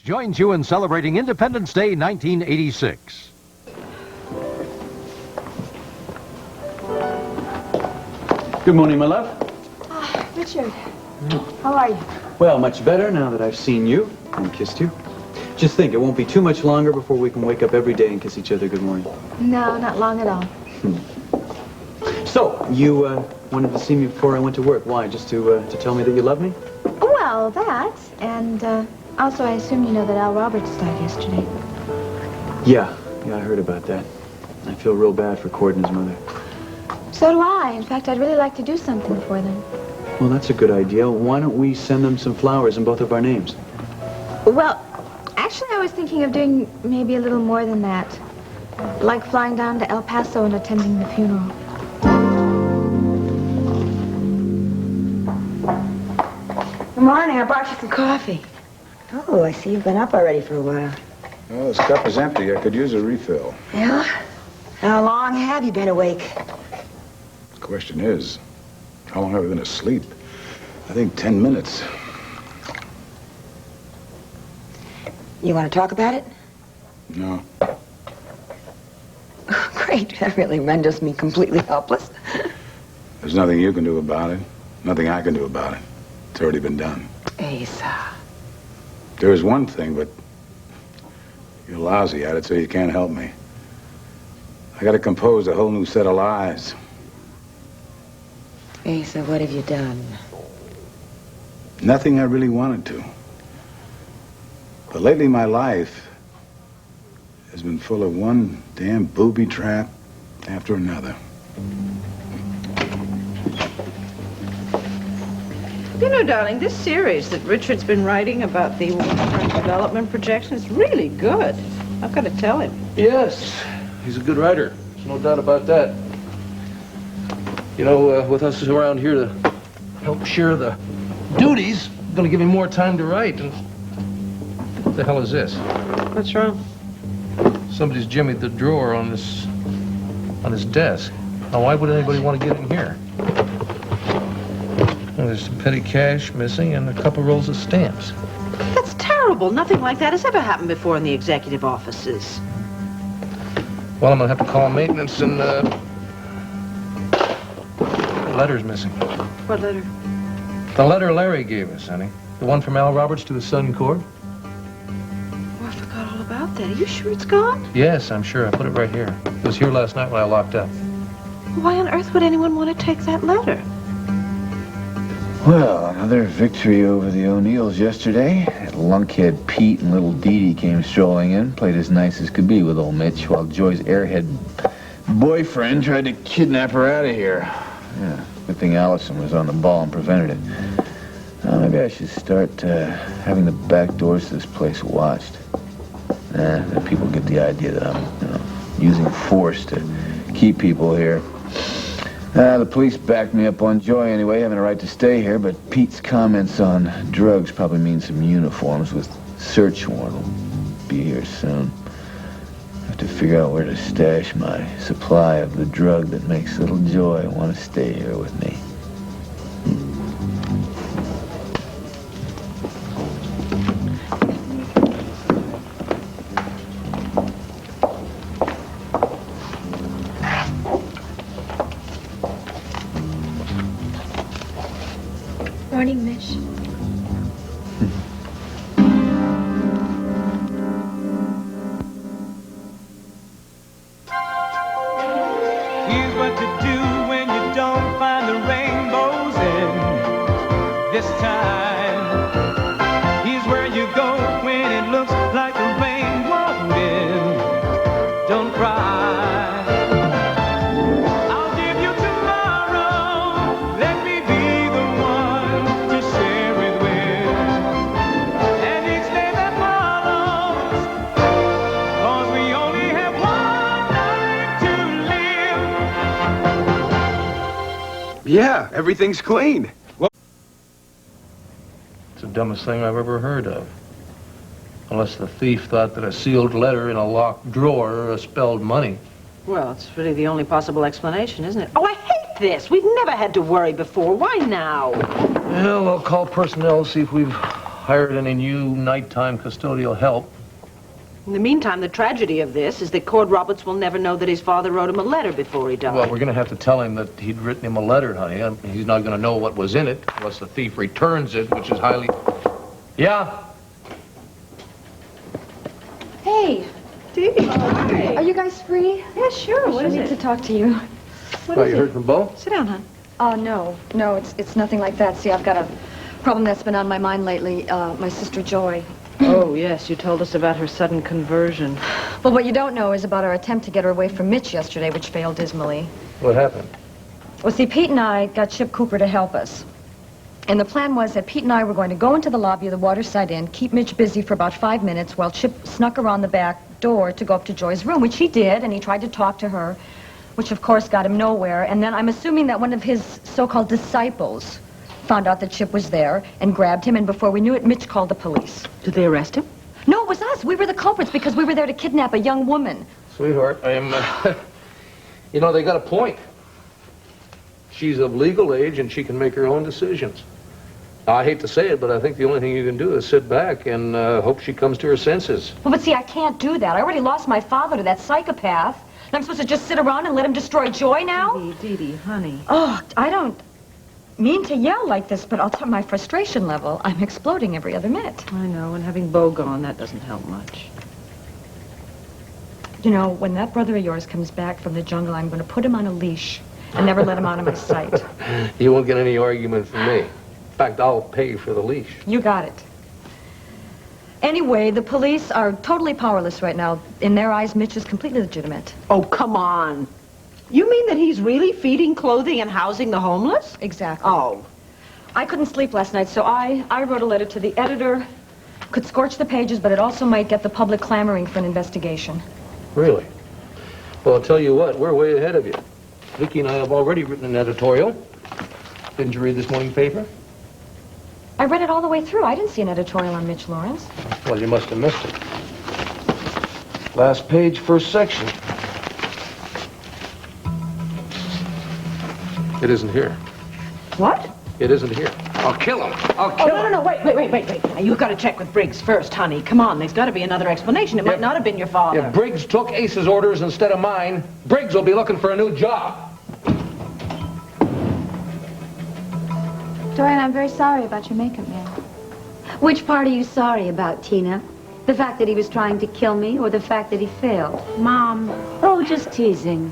joins you in celebrating Independence Day 1986. Good morning, my love. Richard, how are you? Well, much better now that I've seen you and kissed you. Just think, it won't be too much longer before we can wake up every day and kiss each other good morning. No, not long at all. So, you wanted to see me before I went to work. Why? Just to tell me that you love me? Well, that, and also I assume you know that Al Roberts died yesterday. Yeah, I heard about that. I feel real bad for Cord and his mother. So do I. In fact, I'd really like to do something for them. Well, that's a good idea. Why don't we send them some flowers in both of our names? Well, actually, I was thinking of doing maybe a little more than that. Like flying down to El Paso and attending the funeral. Good morning. I brought you some coffee. Oh, I see you've been up already for a while. Well, this cup is empty. I could use a refill. Yeah? How long have you been awake? The question is, how long have I been asleep? I think 10 minutes. You want to talk about it? No. Great. That really renders me completely helpless. There's nothing you can do about it. Nothing I can do about it. It's already been done. Asa. There is one thing, but you're lousy at it, so you can't help me. I gotta compose a whole new set of lies. Asa, what have you done? Nothing I really wanted to. But lately my life has been full of one damn booby trap after another. You know, darling, this series that Richard's been writing about the waterfront development projection is really good. I've got to tell him. Yes, he's a good writer. There's no doubt about that. You know, with us around here to help share the duties, I'm going to give him more time to write. And what the hell is this? What's wrong? Somebody's jimmied the drawer on his desk. Now, why would anybody want to get in here? Well, there's some petty cash missing and a couple rolls of stamps. That's terrible. Nothing like that has ever happened before in the executive offices. Well, I'm going to have to call maintenance and, the letter's missing. What letter? The letter Larry gave us, honey. The one from Al Roberts to his son, Cord. Oh, I forgot all about that. Are you sure it's gone? Yes, I'm sure. I put it right here. It was here last night when I locked up. Why on earth would anyone want to take that letter? Well, another victory over the O'Neills yesterday. That lunkhead Pete and little Dee Dee came strolling in, played as nice as could be with old Mitch, while Joy's airhead boyfriend tried to kidnap her out of here. Yeah, good thing Allison was on the ball and prevented it. Maybe I should start having the back doors to this place watched. Then people get the idea that I'm, using force to keep people here. The police backed me up on Joy anyway, having a right to stay here, but Pete's comments on drugs probably mean some uniforms with search warrant will be here soon. I have to figure out where to stash my supply of the drug that makes little Joy want to stay here with me. Morning, Mitch. Here's what to do when you don't find the rainbows in this time. Here's where you go when it looks like the rain won't end. Don't cry. I'll give you tomorrow. Let me be the one to share it with. And each day that follows, 'cause we only have one life to live. Yeah, everything's clean. Well, It's the dumbest thing I've ever heard of. Unless the thief thought that a sealed letter in a locked drawer spelled money. Well, it's really the only possible explanation, isn't it? Oh, I hate this. We've never had to worry before. Why now? Well, I'll call personnel, see if we've hired any new nighttime custodial help. In the meantime, the tragedy of this is that Cord Roberts will never know that his father wrote him a letter before he died. Well, we're going to have to tell him that he'd written him a letter, honey. He's not going to know what was in it unless the thief returns it, which is highly... Yeah? Hey, Dee, hi. are you guys free? Yeah, sure. What I is need it? to talk to you. What Oh, is you it? heard from Bo? Sit down, hon. Oh, no, it's nothing like that. See, I've got a problem that's been on my mind lately. My sister Joy. Oh, yes, you told us about her sudden conversion. Well, what you don't know is about our attempt to get her away from Mitch yesterday, which failed dismally. What happened? Well, see, Pete and I got Chip Cooper to help us. And the plan was that Pete and I were going to go into the lobby of the Waterside Inn, keep Mitch busy for about 5 minutes while Chip snuck around the back door to go up to Joy's room, which he did, and he tried to talk to her, which of course got him nowhere. And then I'm assuming that one of his so-called disciples found out that Chip was there and grabbed him, and before we knew it, Mitch called the police. Did they arrest him? No, it was us. We were the culprits because we were there to kidnap a young woman. Sweetheart, I am... you know, they got a point. She's of legal age and she can make her own decisions. Now, I hate to say it, but I think the only thing you can do is sit back and hope she comes to her senses. Well, but see, I can't do that. I already lost my father to that psychopath. And I'm supposed to just sit around and let him destroy Joy now? Dee, honey. Oh, I don't mean to yell like this, but I'll tell my frustration level. I'm exploding every other minute. I know, and having Bo gone, that doesn't help much. You know, when that brother of yours comes back from the jungle, I'm going to put him on a leash and never let him out of my sight. You won't get any argument from me. In fact, I'll pay for the leash. You got it. Anyway, the police are totally powerless right now. In their eyes, Mitch is completely legitimate. Oh, come on. You mean that he's really feeding, clothing, and housing the homeless? Exactly. Oh. I couldn't sleep last night, so I wrote a letter to the editor. Could scorch the pages, but it also might get the public clamoring for an investigation. Really? Well, I'll tell you what, we're way ahead of you. Vicki and I have already written an editorial. Didn't you read this morning paper? I read it all the way through. I didn't see an editorial on Mitch Laurence. Well, you must have missed it. Last page, first section. It isn't here. What? It isn't here. I'll kill him. I'll Oh, kill him. no, wait. Now, you've got to check with Briggs first, honey. Come on, there's got to be another explanation. It might not have been your father. If Briggs took Ace's orders instead of mine, Briggs will be looking for a new job. Dorian, I'm very sorry about your makeup man. Which part are you sorry about, Tina? The fact that he was trying to kill me or the fact that he failed? Mom. Oh, just teasing.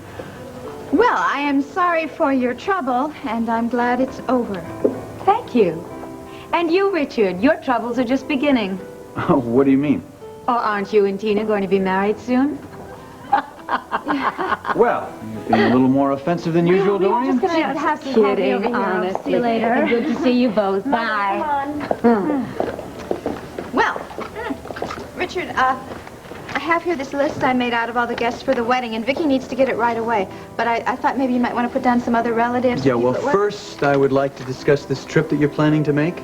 Well, I am sorry for your trouble, and I'm glad it's over. Thank you. And you, Richard, your troubles are just beginning. Oh, what do you mean? Oh, aren't you and Tina going to be married soon? Well, you're being a little more offensive than usual, Dorian. Just gonna have some coffee over here. I'll see you later. Good to see you both. Bye. Well, Richard, I have here this list I made out of all the guests for the wedding, and Vicki needs to get it right away. But I thought maybe you might want to put down some other relatives. Yeah, well, people at work. first, I would like to discuss this trip that you're planning to make.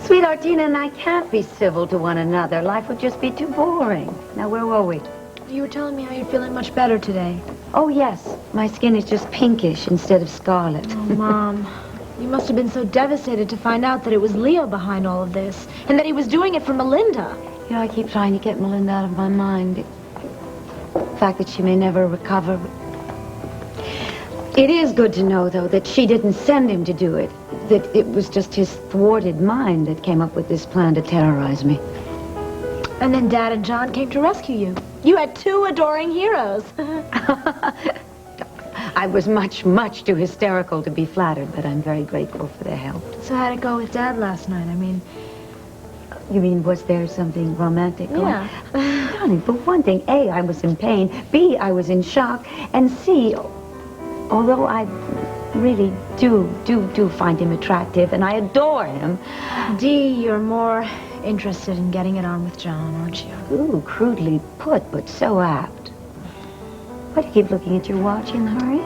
Sweetheart, Tina and I can't be civil to one another. Life would just be too boring. Now, where were we? You were telling me how you're feeling much better today. Oh, yes. My skin is just pinkish instead of scarlet. Oh, Mom. You must have been so devastated to find out that it was Leo behind all of this, and that he was doing it for Melinda. You know, I keep trying to get Melinda out of my mind. The fact that she may never recover. It is good to know, though, that she didn't send him to do it. That it was just his thwarted mind that came up with this plan to terrorize me. And then Dad and John came to rescue you. You had two adoring heroes. I was much too hysterical to be flattered, but I'm very grateful for their help. So how'd it go with Dad last night? I mean... You mean, was there something romantic going on? Yeah. Darling, for one thing, A, I was in pain, B, I was in shock, and C, although I really do find him attractive, and I adore him. Dee, you're more interested in getting it on with John, aren't you? Ooh, crudely put, but so apt. Why do you keep looking at your watch in a hurry?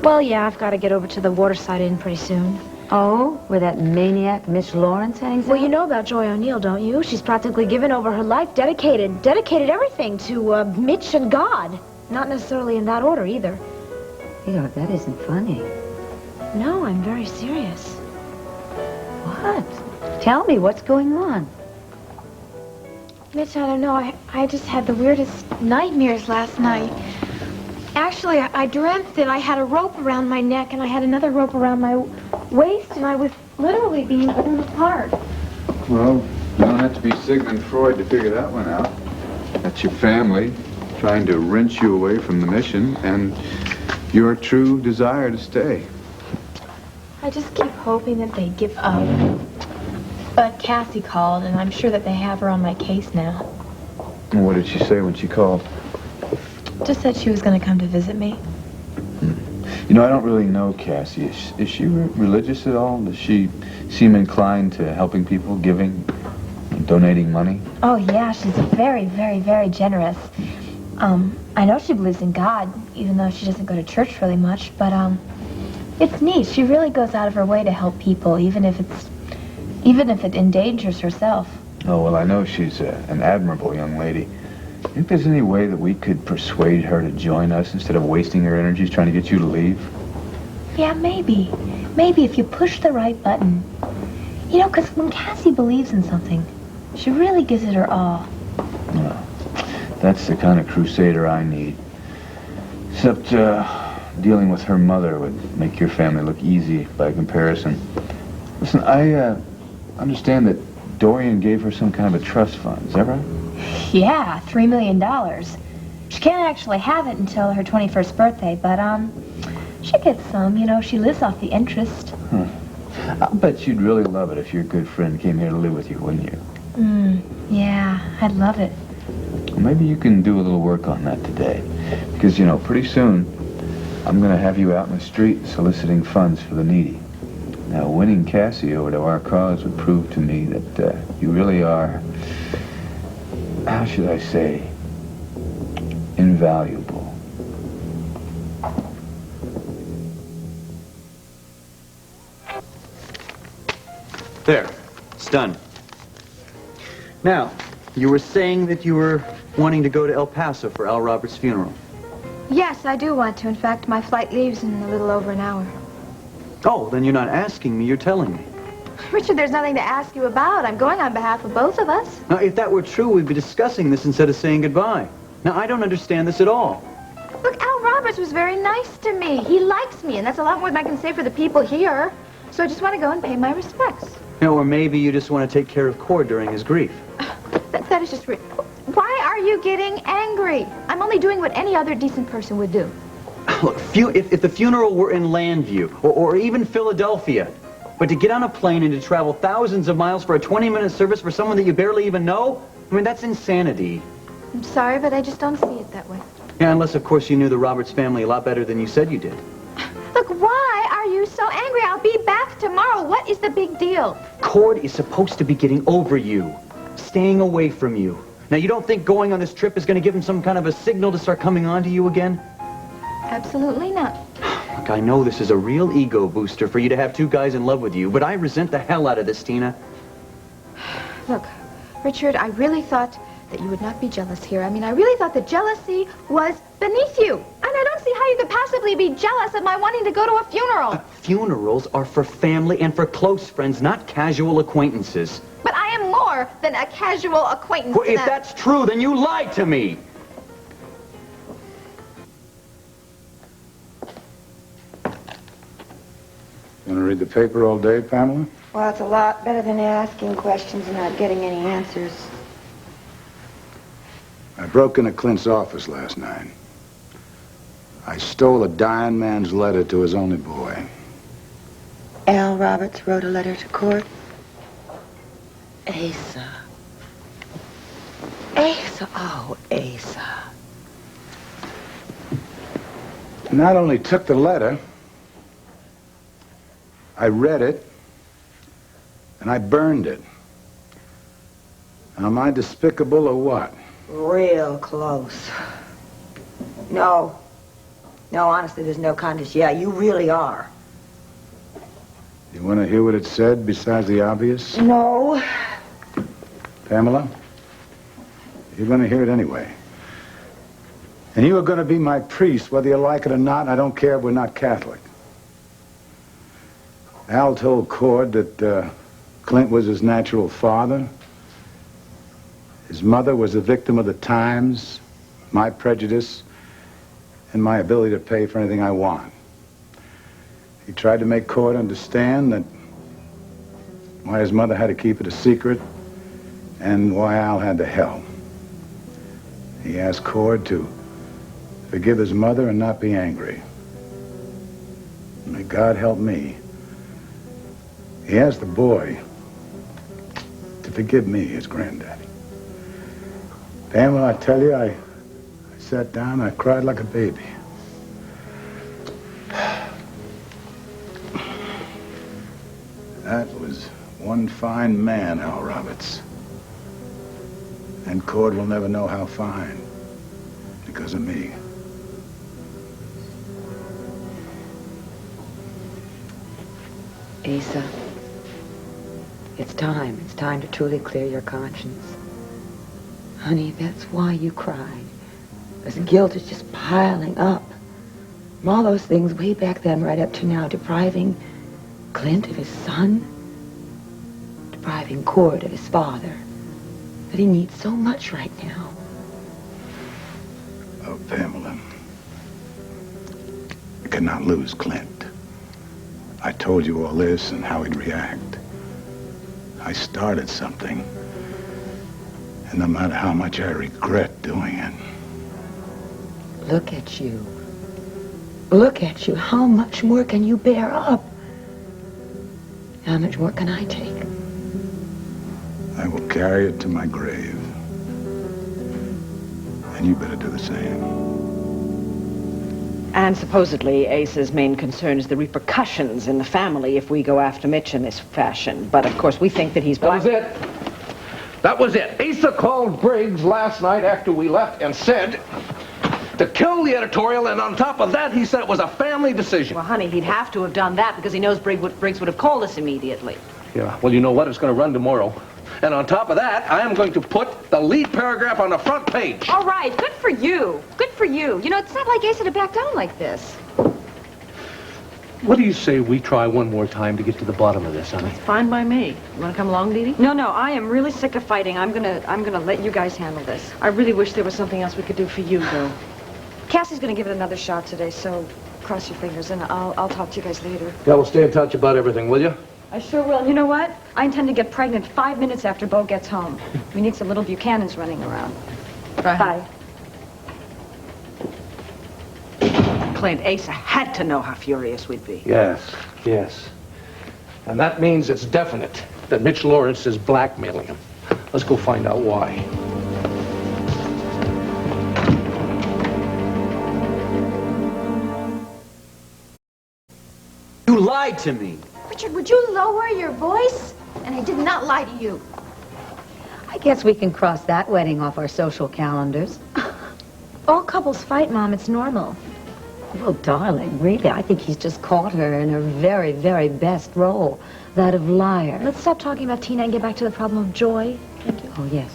Well, yeah, I've got to get over to the Waterside Inn pretty soon. Oh, where that maniac Mitch Laurence hangs out? Well, you know about Joy O'Neill, don't you? She's practically given over her life, dedicated everything to Mitch and God. Not necessarily in that order, either. You know, that isn't funny. No, I'm very serious. What? Tell me, what's going on? Mitch, I don't know. I just had the weirdest nightmares last night. Actually, I dreamt that I had a rope around my neck and I had another rope around my waist and I was literally being pulled apart. Well, you don't have to be Sigmund Freud to figure that one out. That's your family trying to wrench you away from the mission and your true desire to stay. I just keep hoping that they give up. But Cassie called, and I'm sure that they have her on my case now. And what did she say when she called? Just said she was going to come to visit me. You know, I don't really know Cassie. Is she religious at all? Does she seem inclined to helping people, giving, donating money? Oh, yeah, she's very, very, very generous. I know she believes in God, even though she doesn't go to church really much, but, it's neat. She really goes out of her way to help people, even if it endangers herself. Oh, well, I know she's an admirable young lady. Do you think there's any way that we could persuade her to join us instead of wasting her energies trying to get you to leave? Yeah, maybe. Maybe if you push the right button. You know, because when Cassie believes in something, she really gives it her all. Well, that's the kind of crusader I need. Except, dealing with her mother would make your family look easy by comparison. Listen, I understand that Dorian gave her some kind of a trust fund. Is that right? Yeah, $3 million. She can't actually have it until her 21st birthday, but, she gets some. You know, she lives off the interest. I'll bet you'd really love it if your good friend came here to live with you, wouldn't you? Yeah, I'd love it. Well, maybe you can do a little work on that today. Because, you know, pretty soon, I'm going to have you out in the street soliciting funds for the needy. Now, winning Cassie over to our cause would prove to me that you really are, how should I say, invaluable. There. It's done. Now, you were saying that you were wanting to go to El Paso for Al Roberts' funeral. Yes, I do want to. In fact, my flight leaves in a little over an hour. Oh, then you're not asking me, you're telling me. Richard, there's nothing to ask you about. I'm going on behalf of both of us. Now, if that were true, we'd be discussing this instead of saying goodbye. Now, I don't understand this at all. Look, Al Roberts was very nice to me. He likes me, and that's a lot more than I can say for the people here. So I just want to go and pay my respects. You know, or maybe you just want to take care of Cord during his grief. That is just... Why are you getting angry? I'm only doing what any other decent person would do. Look, if the funeral were in Llanview, or even Philadelphia, but to get on a plane and to travel thousands of miles for a 20-minute service for someone that you barely even know, I mean, that's insanity. I'm sorry, but I just don't see it that way. Yeah, unless, of course, you knew the Roberts family a lot better than you said you did. Look, why are you so angry? I'll be back tomorrow. What is the big deal? Cord is supposed to be getting over you, staying away from you. Now, you don't think going on this trip is going to give him some kind of a signal to start coming on to you again? Absolutely not. Look, I know this is a real ego booster for you to have two guys in love with you, but I resent the hell out of this, Tina. Look, Richard, I really thought that you would not be jealous here. I mean, I really thought that jealousy was beneath you. And I don't see how you could possibly be jealous of my wanting to go to a funeral. Funerals are for family and for close friends, not casual acquaintances. But I am more than a casual acquaintance. Well, if that's true, then you lied to me. You want to read the paper all day, Pamela? Well, it's a lot better than asking questions and not getting any answers. I broke into Clint's office last night. I stole a dying man's letter to his only boy. Al Roberts wrote a letter to Cord? Asa. Asa. Oh, Asa. Not only took the letter, I read it, and I burned it. Now, am I despicable or what? Real close. No, honestly, there's no contest. Yeah, you really are. You want to hear what it said besides the obvious? No. Pamela, you're going to hear it anyway. And you are going to be my priest, whether you like it or not, and I don't care if we're not Catholic. Al told Cord that Clint was his natural father. His mother was a victim of the times, my prejudice, and my ability to pay for anything I want. He tried to make Cord understand that why his mother had to keep it a secret and why Al had to help. He asked Cord to forgive his mother and not be angry. May God help me. He asked the boy to forgive me, his granddaddy. Pamela, I tell you, I sat down and I cried like a baby. That was one fine man, Al Roberts. And Cord will never know how fine, because of me. Asa, it's time. It's time to truly clear your conscience. Honey, that's why you cried. Because guilt is just piling up. From all those things way back then right up to now, depriving Clint of his son, depriving Cord of his father, that he needs so much right now. Oh, Pamela, I cannot lose Clint. I told you all this and how he'd react. I started something, and no matter how much I regret doing it. Look at you. Look at you. How much more can you bear up? How much more can I take? I will carry it to my grave. And you better do the same. And supposedly Asa's main concern is the repercussions in the family if we go after Mitch in this fashion. But of course we think that he's black. That was it. That was it. Asa called Briggs last night after we left and said to kill the editorial, and on top of that, he said it was a family decision. Well, honey, he'd have to have done that because he knows Briggs would have called us immediately. Yeah, well, you know what? It's going to run tomorrow. And on top of that, I am going to put the lead paragraph on the front page. All right, good for you. Good for you. You know, it's not like Asa to back down like this. What do you say we try one more time to get to the bottom of this, honey? Fine by me. You want to come along, Dee Dee? No, I am really sick of fighting. I'm gonna let you guys handle this. I really wish there was something else we could do for you, though. Cassie's gonna give it another shot today, so cross your fingers, and I'll talk to you guys later. Yeah, we'll stay in touch about everything, will you? I sure will. You know what? I intend to get pregnant 5 minutes after Bo gets home. We need some little Buchanans running around. Bye. Clint, Asa had to know how furious we'd be. Yes. And that means it's definite that Mitch Laurence is blackmailing him. Let's go find out why. You lied to me. Richard, would you lower your voice? And I did not lie to you. I guess we can cross that wedding off our social calendars. All couples fight, Mom. It's normal. Well, darling, really, I think he's just caught her in her very, very best role, that of liar. Let's stop talking about Tina and get back to the problem of Joy. Thank you. Oh, yes.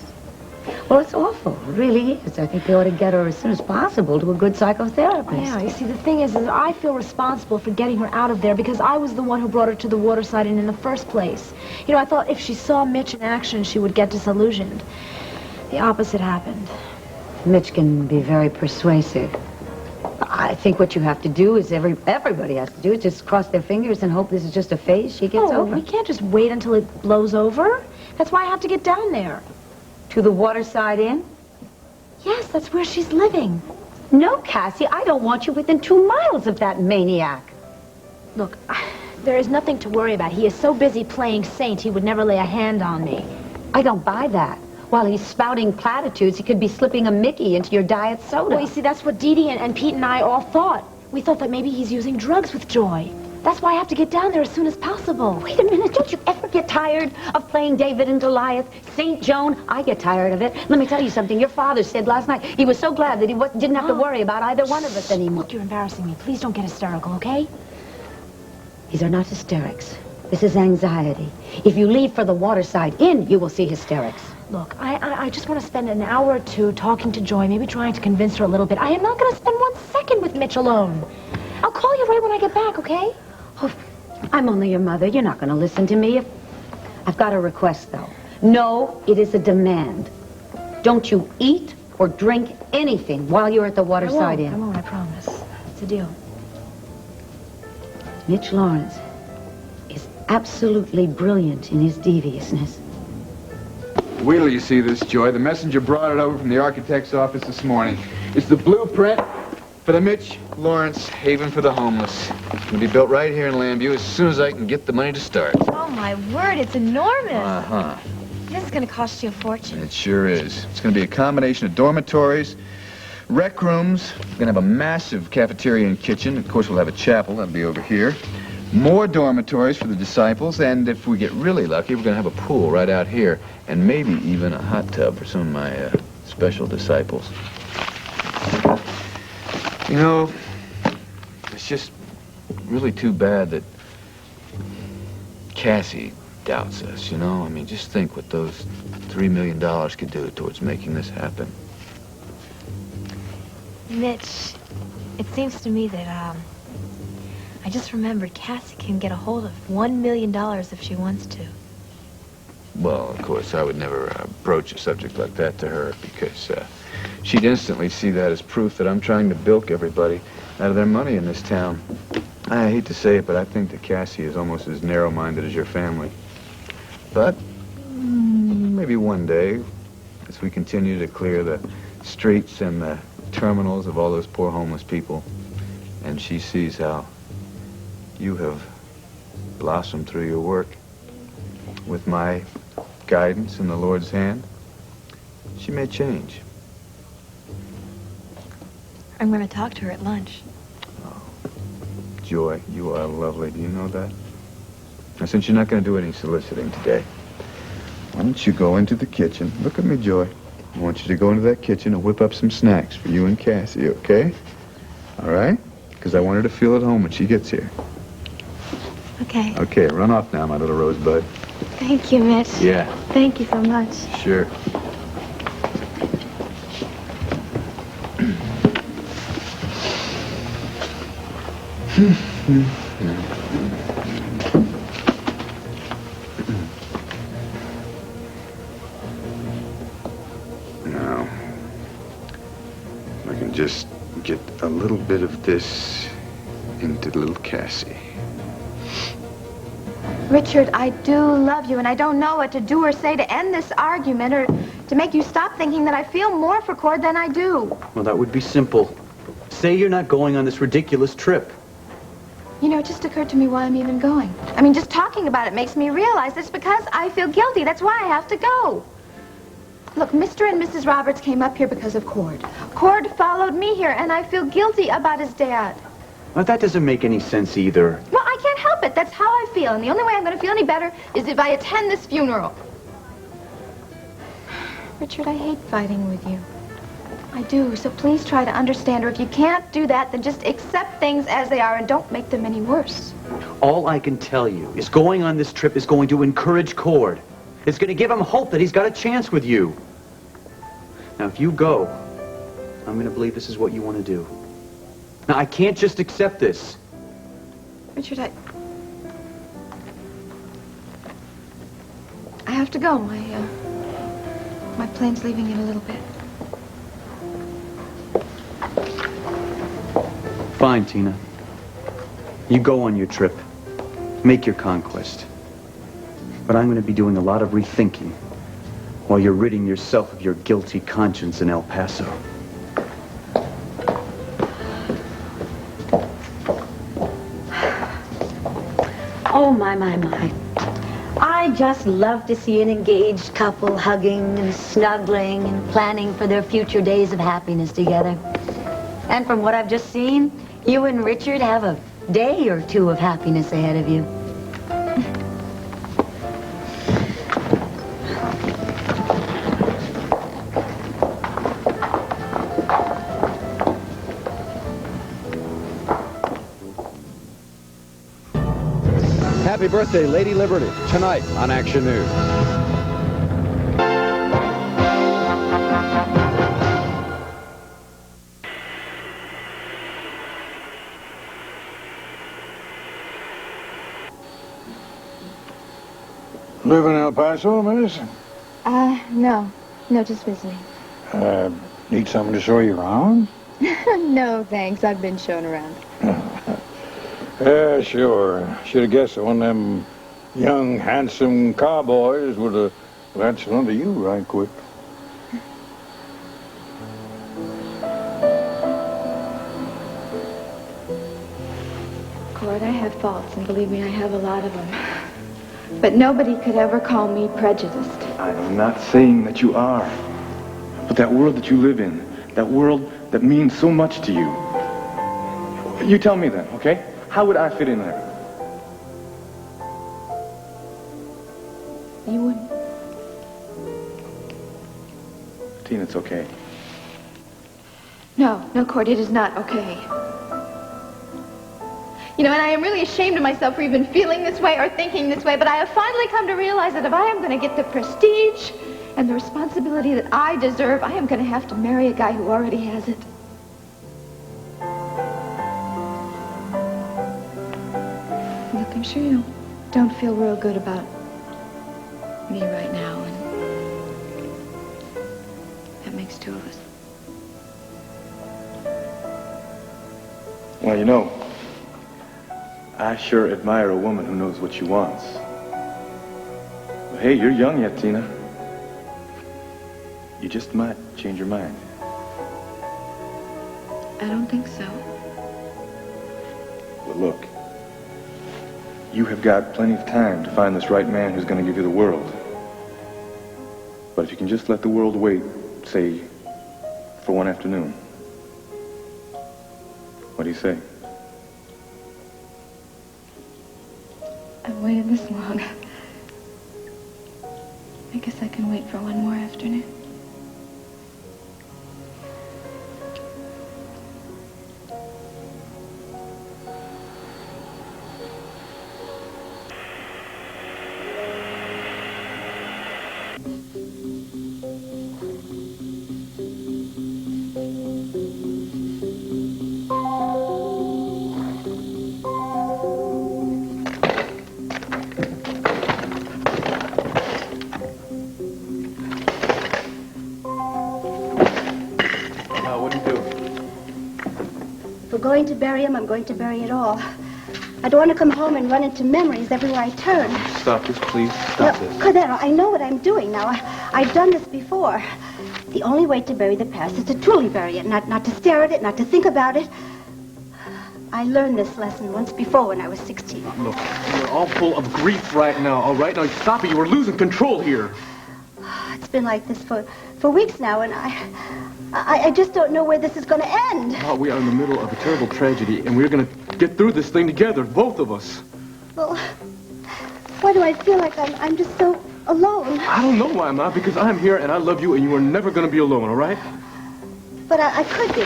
Well, it's awful. It really is. I think they ought to get her as soon as possible to a good psychotherapist. Yeah, you see, the thing is I feel responsible for getting her out of there because I was the one who brought her to the waterside and in the first place. You know, I thought if she saw Mitch in action, she would get disillusioned. The opposite happened. Mitch can be very persuasive. I think what you have to do is everybody has to do is just cross their fingers and hope this is just a phase she gets over. We can't just wait until it blows over. That's why I have to get down there. To the Waterside Inn? Yes, that's where she's living. No, Cassie, I don't want you within 2 miles of that maniac. Look, there is nothing to worry about. He is so busy playing saint, he would never lay a hand on me. I don't buy that. While he's spouting platitudes, he could be slipping a Mickey into your diet soda. Well, you see, that's what Dee Dee and Pete and I all thought. We thought that maybe he's using drugs with Joy. That's why I have to get down there as soon as possible. Wait a minute, don't you ever get tired of playing David and Goliath? St. Joan, I get tired of it. Let me tell you something. Your father said last night he was so glad that he didn't have to worry about either one of us anymore. Look, you're embarrassing me. Please don't get hysterical, okay? These are not hysterics. This is anxiety. If you leave for the Waterside Inn, you will see hysterics. Look, I just want to spend an hour or two talking to Joy, maybe trying to convince her a little bit. I am not going to spend 1 second with Mitch alone. I'll call you right when I get back, okay? Oh, I'm only your mother. You're not going to listen to me. I've got a request, though. No, it is a demand. Don't you eat or drink anything while you're at the Waterside Inn. I won't, I promise. It's a deal. Mitch Laurence is absolutely brilliant in his deviousness. Wait till you see this, Joy. The messenger brought it over from the architect's office this morning. It's the blueprint for the Mitch Laurence Haven for the Homeless. It's going to be built right here in Llanview as soon as I can get the money to start. Oh, my word, it's enormous. Uh-huh. This is going to cost you a fortune. It sure is. It's going to be a combination of dormitories, rec rooms. We're going to have a massive cafeteria and kitchen. Of course, we'll have a chapel. That'll be over here. More dormitories for the disciples, and if we get really lucky, we're going to have a pool right out here, and maybe even a hot tub for some of my special disciples. You know, it's just really too bad that Cassie doubts us, you know? I mean, just think what those $3 million could do towards making this happen. Mitch, it seems to me that, I just remembered Cassie can get a hold of $1 million if she wants to. Well, of course, I would never broach a subject like that to her because she'd instantly see that as proof that I'm trying to bilk everybody out of their money in this town. I hate to say it, but I think that Cassie is almost as narrow-minded as your family. But maybe one day, as we continue to clear the streets and the terminals of all those poor homeless people, and she sees how you have blossomed through your work with my guidance in the Lord's hand, she may change. I'm going to talk to her at lunch. Oh, Joy, you are lovely. Do you know that? Now, since you're not going to do any soliciting today, why don't you go into the kitchen? Look at me, Joy. I want you to go into that kitchen and whip up some snacks for you and Cassie, okay? All right? Because I want her to feel at home when she gets here. Okay. Okay, run off now, my little rosebud. Thank you, Mitch. Yeah. Thank you so much. Sure. Now, I can just get a little bit of this into little Cassie. Richard, I do love you, and I don't know what to do or say to end this argument or to make you stop thinking that I feel more for Cord than I do. Well, that would be simple. Say you're not going on this ridiculous trip. You know, it just occurred to me why I'm even going. I mean, just talking about it makes me realize it's because I feel guilty. That's why I have to go. Look, Mr. and Mrs. Roberts came up here because of Cord. Cord followed me here, and I feel guilty about his dad. Well, that doesn't make any sense either. Well, I can't help it. That's how I feel. And the only way I'm going to feel any better is if I attend this funeral. Richard, I hate fighting with you. I do. So please try to understand. Or if you can't do that, then just accept things as they are and don't make them any worse. All I can tell you is going on this trip is going to encourage Cord. It's going to give him hope that he's got a chance with you. Now, if you go, I'm going to believe this is what you want to do. Now, I can't just accept this. Richard, I have to go. My plane's leaving in a little bit. Fine, Tina. You go on your trip. Make your conquest. But I'm going to be doing a lot of rethinking while you're ridding yourself of your guilty conscience in El Paso. Oh, my. I just love to see an engaged couple hugging and snuggling and planning for their future days of happiness together. And from what I've just seen, you and Richard have a day or two of happiness ahead of you. Happy birthday, Lady Liberty, tonight on Action News. Live in El Paso, miss? No. No, just visiting. Need someone to show you around? No, thanks. I've been shown around. Yeah, sure. Should have guessed that one of them young, handsome cowboys would have latched onto you right quick. Cord, I have faults, and believe me, I have a lot of them. But nobody could ever call me prejudiced. I'm not saying that you are. But that world that you live in, that world that means so much to you. You tell me then, okay? How would I fit in there? You wouldn't. Tina, it's okay. No, Cord, it is not okay. You know, and I am really ashamed of myself for even feeling this way or thinking this way, but I have finally come to realize that if I am going to get the prestige and the responsibility that I deserve, I am going to have to marry a guy who already has it. Look, I'm sure you don't feel real good about me right now, and that makes two of us. Well, you know, I sure admire a woman who knows what she wants. But hey, you're young yet, Tina. You just might change your mind. I don't think so. Well, look. You have got plenty of time to find this right man who's going to give you the world. But if you can just let the world wait, say, for one afternoon. What do you say? I've waited this long. I guess I can wait for one more afternoon. Going to bury him, I'm going to bury it all. I don't want to come home and run into memories everywhere I turn. Stop this, please. Stop this. Cordero, I know what I'm doing now. I've done this before. The only way to bury the past is to truly bury it, not to stare at it, not to think about it. I learned this lesson once before when I was 16. Look, you're all full of grief right now, all right? Now, stop it. You were losing control here. It's been like this for weeks now, and I just don't know where this is going to end. Well, we are in the middle of a terrible tragedy, and we're going to get through this thing together, both of us. Well, why do I feel like I'm just so alone? I don't know why I'm not, because I'm here and I love you, and you are never going to be alone, all right? But I could be.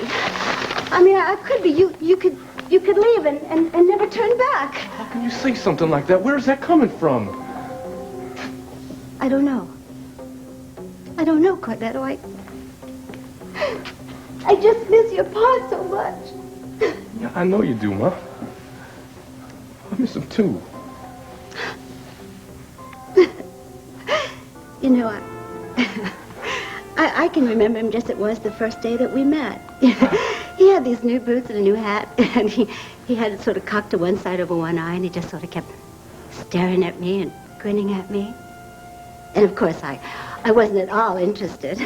I mean, I could be. You could leave and never turn back. How can you say something like that? Where is that coming from? I don't know. I don't know, Cordero. I just miss your pa so much. Yeah, I know you do, Ma. I miss him, too. You know, I can remember him just as it was the first day that we met. He had these new boots and a new hat, and he had it sort of cocked to one side over one eye, and he just sort of kept staring at me and grinning at me. And, of course, I wasn't at all interested.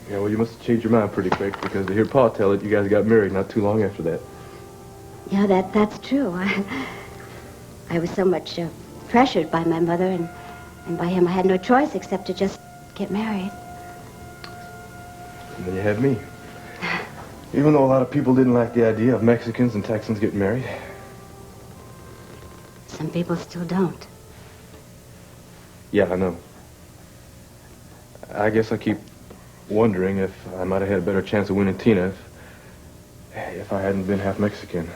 Yeah, well, you must have changed your mind pretty quick, because to hear Pa tell it, you guys got married not too long after that. Yeah, that's true. I was so much pressured by my mother, and by him I had no choice except to just get married. And then you had me. Even though a lot of people didn't like the idea of Mexicans and Texans getting married. Some people still don't. Yeah, I know. I guess I keep wondering if I might have had a better chance of winning Tina if I hadn't been half Mexican.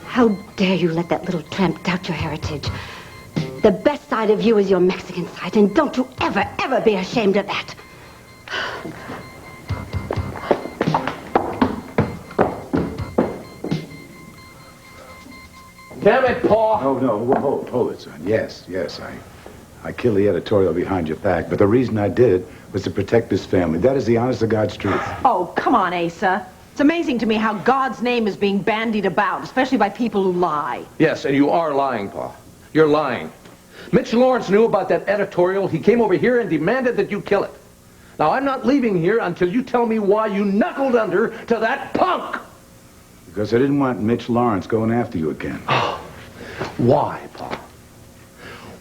How dare you let that little tramp doubt your heritage? The best side of you is your Mexican side, and don't you ever, ever be ashamed of that. Damn it, Paul. Oh, no, hold it, son. Yes, I killed the editorial behind your back, but the reason I did it was to protect this family. That is the honest to God's truth. Oh, come on, Asa. It's amazing to me how God's name is being bandied about, especially by people who lie. Yes, and you are lying, Paul. You're lying. Mitch Laurence knew about that editorial. He came over here and demanded that you kill it. Now, I'm not leaving here until you tell me why you knuckled under to that punk. Because I didn't want Mitch Laurence going after you again. Why, Paul?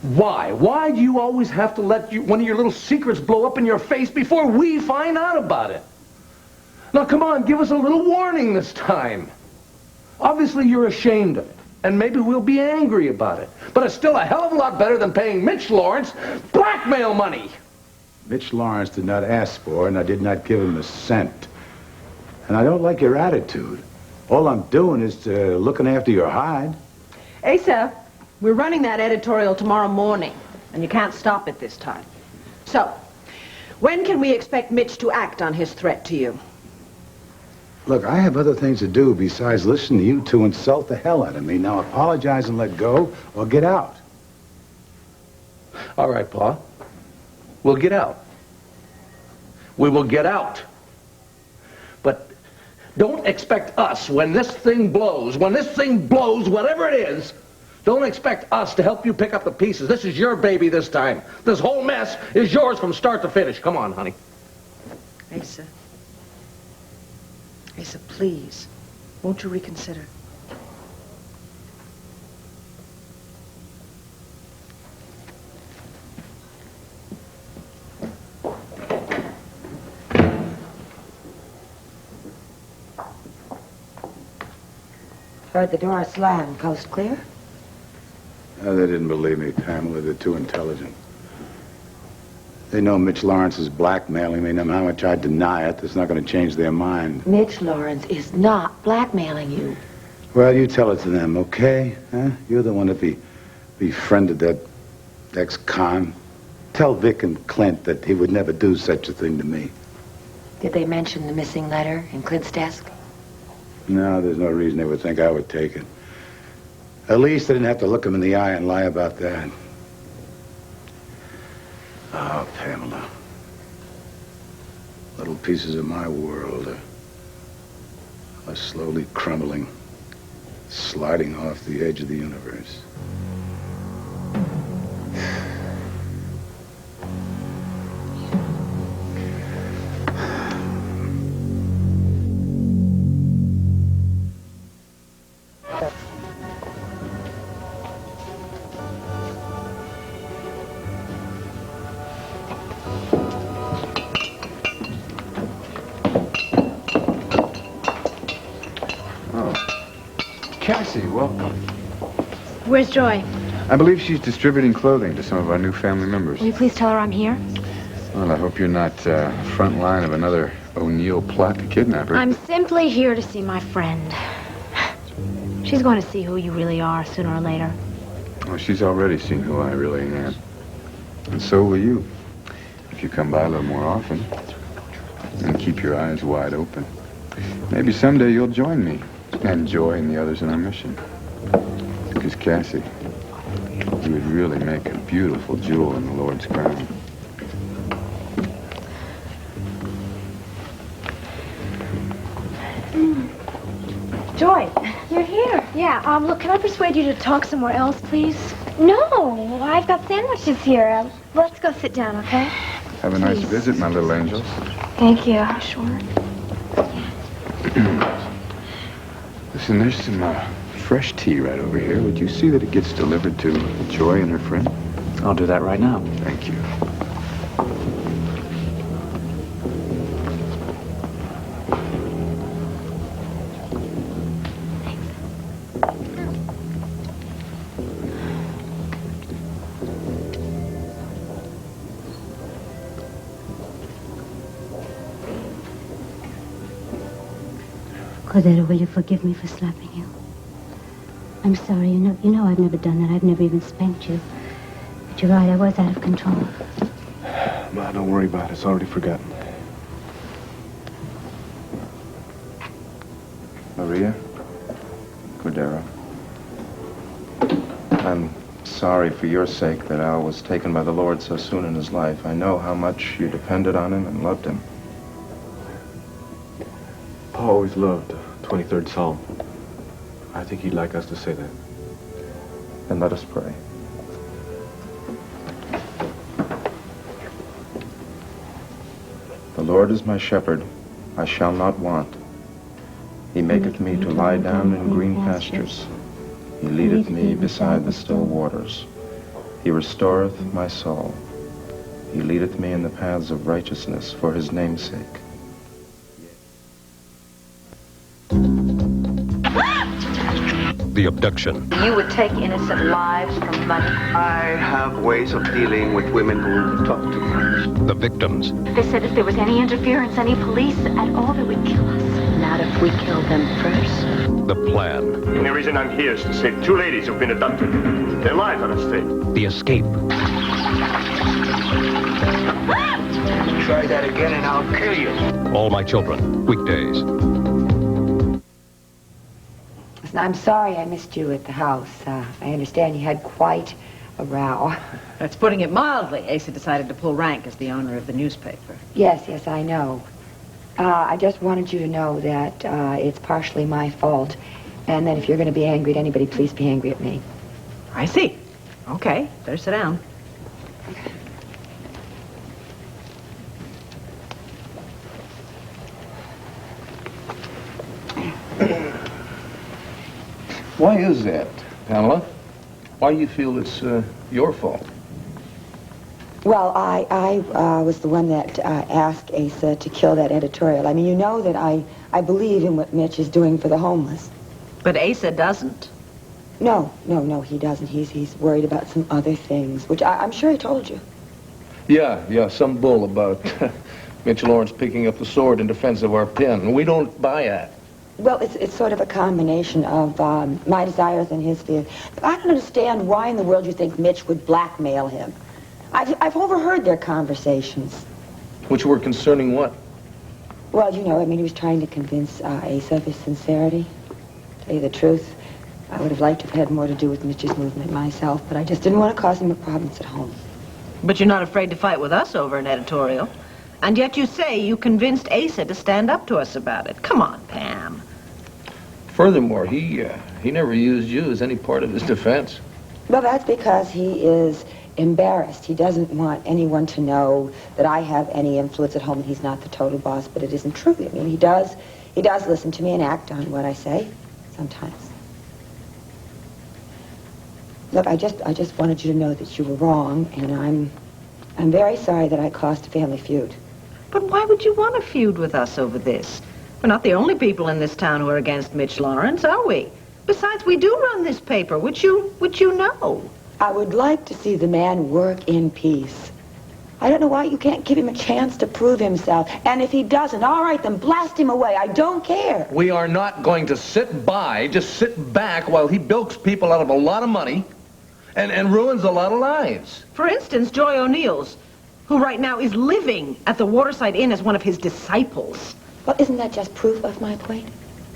Why? Why do you always have to let one of your little secrets blow up in your face before we find out about it? Now, come on, give us a little warning this time. Obviously, you're ashamed of it, and maybe we'll be angry about it. But it's still a hell of a lot better than paying Mitch Laurence blackmail money. Mitch Laurence did not ask for, and I did not give him a cent. And I don't like your attitude. All I'm doing is looking after your hide. Asa, we're running that editorial tomorrow morning, and you can't stop it this time. So, when can we expect Mitch to act on his threat to you? Look, I have other things to do besides listen to you two insult the hell out of me. Now apologize and let go, or get out. All right, Paul. We'll get out. We will get out. But don't expect us, when this thing blows, whatever it is, don't expect us to help you pick up the pieces. This is your baby this time. This whole mess is yours from start to finish. Come on, honey. Asa. Asa, please, won't you reconsider? Heard the door slam. Coast clear? No, they didn't believe me, Pamela. They're too intelligent. They know Mitch Laurence is blackmailing me. No matter how much I deny it, that's not going to change their mind. Mitch Laurence is not blackmailing you. Well, you tell it to them, okay? Huh? You're the one that befriended that ex-con. Tell Vic and Clint that he would never do such a thing to me. Did they mention the missing letter in Clint's desk? No, there's no reason they would think I would take it. At least I didn't have to look him in the eye and lie about that. Oh, Pamela. Little pieces of my world are slowly crumbling, sliding off the edge of the universe. Cassie, welcome. Where's Joy? I believe she's distributing clothing to some of our new family members. Will you please tell her I'm here? Well, I hope you're not front line of another O'Neill plot to kidnap her. I'm simply here to see my friend. She's going to see who you really are sooner or later. Well, she's already seen who I really am. And so will you, if you come by a little more often and keep your eyes wide open. Maybe someday you'll join me and Joy and the others in our mission. Because, Cassie, you would really make a beautiful jewel in the Lord's crown. Joy, you're here. Yeah, look, can I persuade you to talk somewhere else, please? No, I've got sandwiches here. Let's go sit down, okay? Have a nice visit, my little angels. Thank you. Sure. Listen, there's some fresh tea right over here. Would you see that it gets delivered to Joy and her friend? I'll do that right now. Thank you. Cordero, will you forgive me for slapping you? I'm sorry. You know I've never done that. I've never even spanked you. But you're right, I was out of control. Ma, don't worry about it. It's already forgotten. Maria? Cordero? I'm sorry for your sake that Al was taken by the Lord so soon in his life. I know how much you depended on him and loved him. Paul always loved the 23rd Psalm. I think he'd like us to say that. Then let us pray. The Lord is my shepherd, I shall not want. He maketh me to lie down in green pastures. He leadeth me beside the still waters. He restoreth my soul. He leadeth me in the paths of righteousness for his name's sake. The abduction. You would take innocent lives for money. I have ways of dealing with women who talk too much. The victims. They said if there was any interference, any police at all, they would kill us. Not if we killed them first. The plan. The only reason I'm here is to save two ladies who've been abducted. Their lives are at stake. The escape. Try that again and I'll kill you. All My Children. Weekdays. Listen, I'm sorry I missed you at the house. I understand you had quite a row. That's putting it mildly. Asa decided to pull rank as the owner of the newspaper. Yes, I know. I just wanted you to know that it's partially my fault, and that if you're going to be angry at anybody, please be angry at me. I see. Okay, better sit down. Why is that, Pamela? Why do you feel it's your fault? Well, I was the one that asked Asa to kill that editorial. I mean, you know that I believe in what Mitch is doing for the homeless. But Asa doesn't. No, he doesn't. He's worried about some other things, which I'm sure he told you. Yeah, some bull about Mitch Laurence picking up the sword in defense of our pen. We don't buy that. Well, it's sort of a combination of my desires and his fears. But I don't understand why in the world you think Mitch would blackmail him. I've overheard their conversations. Which were concerning what? Well, you know, I mean, he was trying to convince Asa of his sincerity. Tell you the truth, I would have liked to have had more to do with Mitch's movement myself, but I just didn't want to cause him problems at home. But you're not afraid to fight with us over an editorial. And yet you say you convinced Asa to stand up to us about it. Come on, Pam. Furthermore, he never used you as any part of his defense. Well, that's because he is embarrassed. He doesn't want anyone to know that I have any influence at home and he's not the total boss, but it isn't true. I mean, he does listen to me and act on what I say sometimes. Look, I just wanted you to know that you were wrong, and I'm very sorry that I caused a family feud. But why would you want to feud with us over this? We're not the only people in this town who are against Mitch Laurence, are we? Besides, we do run this paper, which you know. I would like to see the man work in peace. I don't know why you can't give him a chance to prove himself. And if he doesn't, all right, then blast him away. I don't care. We are not going to sit back while he bilks people out of a lot of money and ruins a lot of lives. For instance, Joy O'Neill's, who right now is living at the Waterside Inn as one of his disciples. Well, isn't that just proof of my point?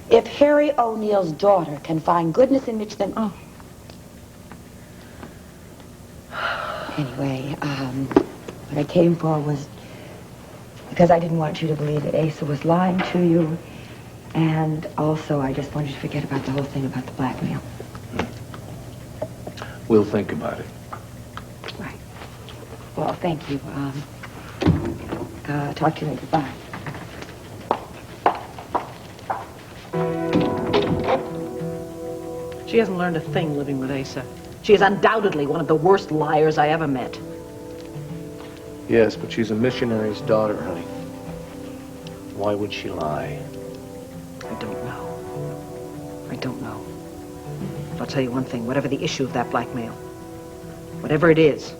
If Harry O'Neill's daughter can find goodness in Mitch, then... Oh. Anyway, what I came for was because I didn't want you to believe that Asa was lying to you, and also I just wanted you to forget about the whole thing about the blackmail. We'll think about it. Right. Well, thank you. Talk to you later. Bye. She hasn't learned a thing living with Asa. She is undoubtedly one of the worst liars I ever met. Yes, but she's a missionary's daughter, honey. Why would she lie? I don't know. But I'll tell you one thing. Whatever the issue of that blackmail, whatever it is,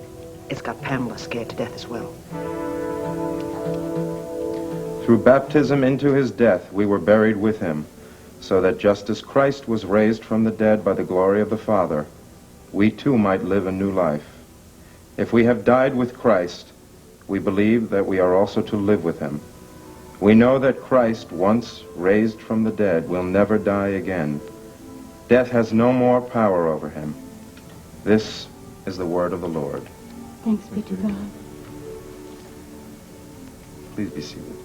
it's got Pamela scared to death as well. Through baptism into his death, we were buried with him, so that just as Christ was raised from the dead by the glory of the Father, we too might live a new life. If we have died with Christ, we believe that we are also to live with him. We know that Christ, once raised from the dead, will never die again. Death has no more power over him. This is the word of the Lord. Thanks be to God. Please be seated.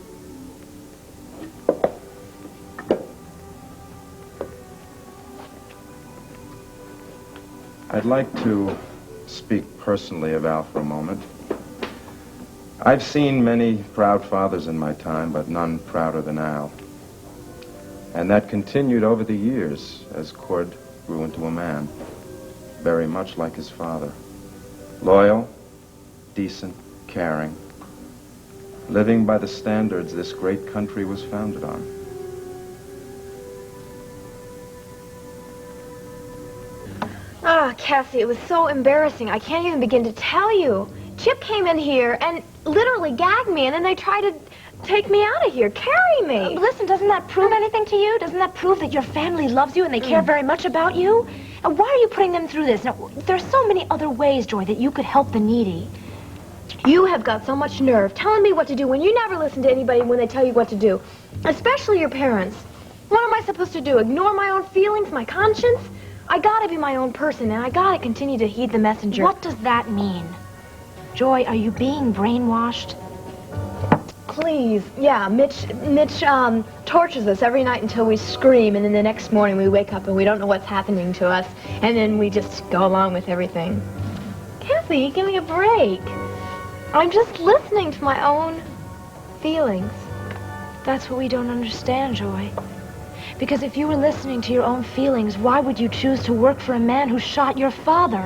I'd like to speak personally of Al for a moment. I've seen many proud fathers in my time, but none prouder than Al. And that continued over the years as Cord grew into a man, very much like his father. Loyal, decent, caring, living by the standards this great country was founded on. Ah, Cassie, it was so embarrassing. I can't even begin to tell you. Chip came in here and literally gagged me, and then they tried to take me out of here, carry me. Listen, doesn't that prove anything to you? Doesn't that prove that your family loves you and they care very much about you? And why are you putting them through this? Now, there's so many other ways, Joy, that you could help the needy. You have got so much nerve telling me what to do when you never listen to anybody when they tell you what to do, especially your parents. What am I supposed to do? Ignore my own feelings, my conscience? I gotta be my own person, and I gotta continue to heed the messenger. What does that mean? Joy, are you being brainwashed? Please. Yeah, Mitch tortures us every night until we scream, and then the next morning we wake up and we don't know what's happening to us, and then we just go along with everything. Cassie, give me a break. I'm just listening to my own feelings. That's what we don't understand, Joy. Because if you were listening to your own feelings, why would you choose to work for a man who shot your father?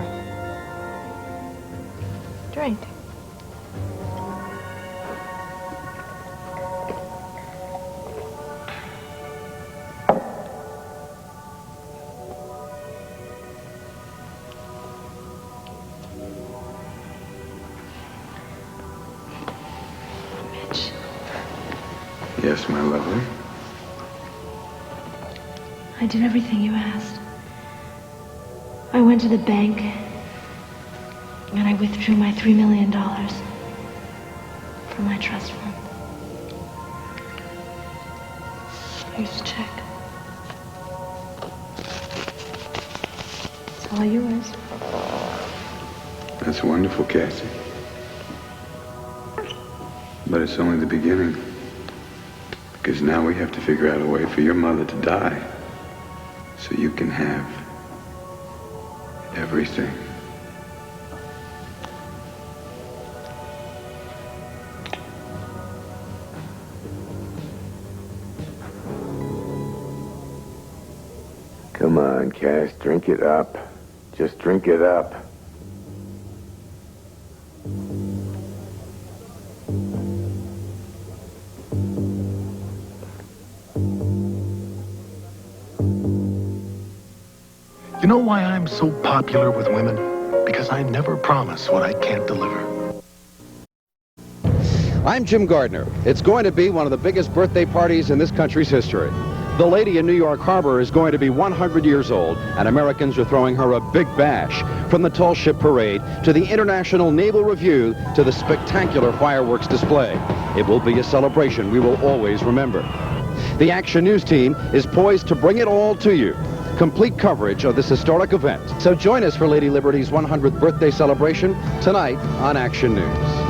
Drink. Mitch. Yes, my lovely. I did everything you asked. I went to the bank and I withdrew my $3 million from my trust fund. Here's the check. It's all yours. That's wonderful, Cassie. But it's only the beginning. Because now we have to figure out a way for your mother to die. So you can have everything. Come on, Cass, drink it up. Just drink it up. You know why I'm so popular with women? Because I never promise what I can't deliver. I'm Jim Gardner. It's going to be one of the biggest birthday parties in this country's history. The lady in New York Harbor is going to be 100 years old, and Americans are throwing her a big bash. From the tall ship parade to the International Naval Review to the spectacular fireworks display. It will be a celebration we will always remember. The Action News team is poised to bring it all to you. Complete coverage of this historic event. So join us for Lady Liberty's 100th birthday celebration tonight on Action News.